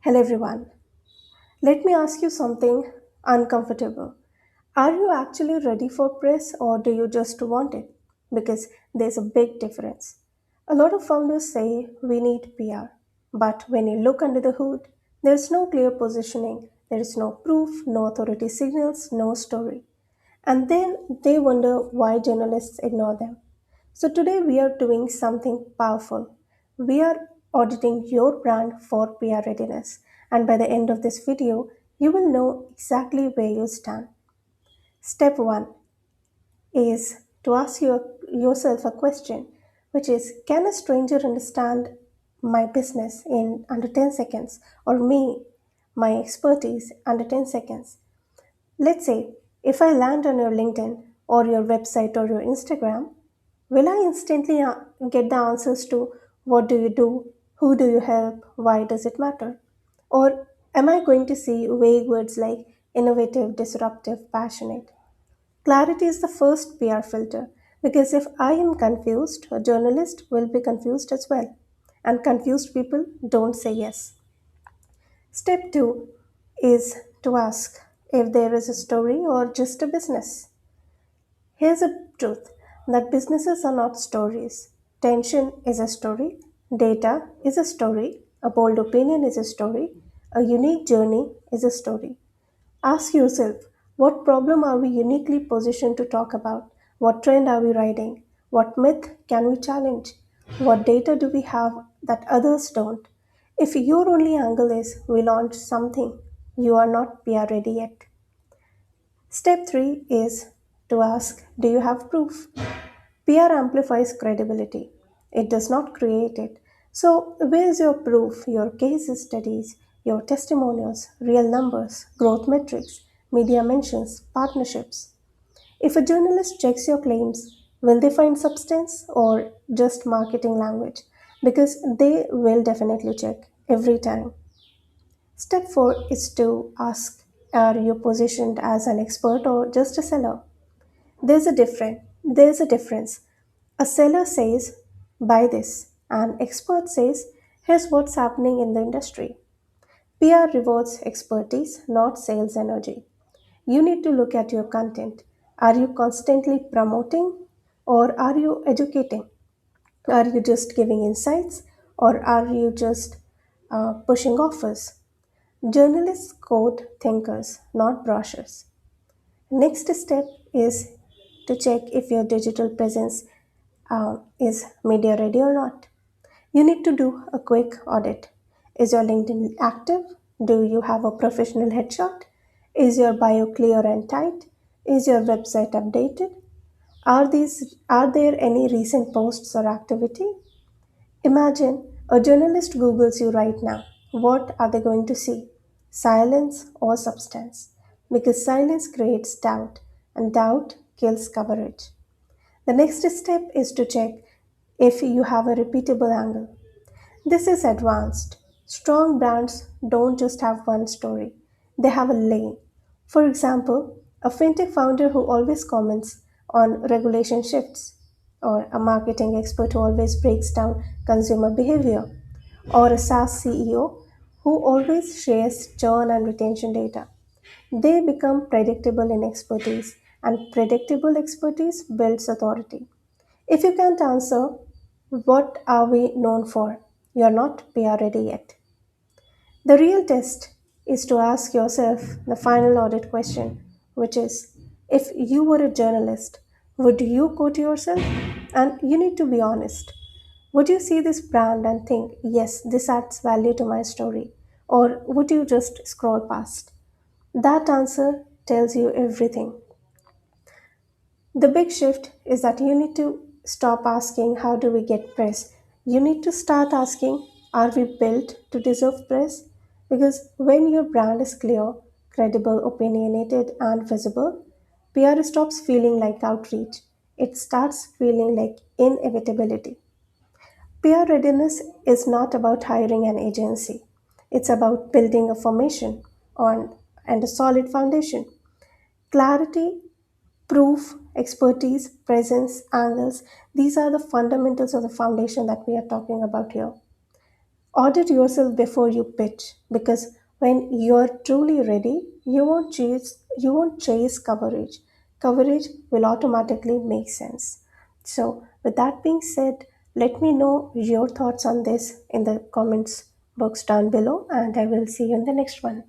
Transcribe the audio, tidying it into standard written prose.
Hello everyone. Let me ask you something uncomfortable. Are you actually ready for press or do you just want it? Because there's a big difference. A lot of founders say we need PR, but when you look under the hood, there's no clear positioning, there is no proof, no authority signals, no story. And then they wonder why journalists ignore them. So today we are doing something powerful. We are auditing your brand for PR readiness. And by the end of this video, you will know exactly where you stand. Step 1 is to ask yourself a question, which is, can a stranger understand my business in under 10 seconds or me, my expertise under 10 seconds? Let's say if I land on your LinkedIn or your website or your Instagram, will I instantly get the answers to what do you do, who do you help, why does it matter? Or am I going to see vague words like innovative, disruptive, passionate? Clarity is the first PR filter because if I am confused, a journalist will be confused as well. And confused people don't say yes. Step 2 is to ask if there is a story or just a business. Here's a truth that businesses are not stories. Tension is a story, data is a story, a bold opinion is a story, a unique journey is a story. Ask yourself, what problem are we uniquely positioned to talk about? What trend are we riding? What myth can we challenge? What data do we have that others don't? If your only angle is we launch something, you are not PR ready yet. Step 3 is to ask, do you have proof? PR amplifies credibility. It does not create it. So, where's your proof, your case studies, your testimonials, real numbers, growth metrics, media mentions, partnerships? If a journalist checks your claims, will they find substance or just marketing language? Because they will definitely check every time. Step 4 is to ask, are you positioned as an expert or just a seller? There's a difference. A seller says, buy this. An expert says, here's what's happening in the industry. PR rewards expertise, not sales energy. You need to look at your content. Are you constantly promoting or are you educating? Are you just giving insights or are you just pushing offers? Journalists quote thinkers, not brochures. Next step is to check if your digital presence is media ready or not. You need to do a quick audit. Is your LinkedIn active? Do you have a professional headshot? Is your bio clear and tight? Is your website updated? Are there any recent posts or activity? Imagine a journalist Googles you right now. What are they going to see? Silence or substance? Because silence creates doubt, and doubt kills coverage. The next step is to check if you have a repeatable angle. This is advanced. Strong brands don't just have one story, they have a lane. For example, a fintech founder who always comments on regulation shifts, or a marketing expert who always breaks down consumer behavior, or a SaaS CEO who always shares churn and retention data. They become predictable in expertise, and predictable expertise builds authority. If you can't answer, what are we known for? You're not PR ready yet. The real test is to ask yourself the final audit question, which is, if you were a journalist, would you quote yourself? And you need to be honest. Would you see this brand and think, yes, this adds value to my story? Or would you just scroll past? That answer tells you everything. The big shift is that you need to stop asking, how do we get press? You need to start asking, are we built to deserve press? Because when your brand is clear, credible, opinionated, and visible, PR stops feeling like outreach. It starts feeling like inevitability. PR readiness is not about hiring an agency. It's about building a formation on and a solid foundation. Clarity, proof, expertise, presence, angles, these are the fundamentals of the foundation that we are talking about here. Audit yourself before you pitch because when you're truly ready, you won't chase coverage. Coverage will automatically make sense. So, with that being said, let me know your thoughts on this in the comments box down below, and I will see you in the next one.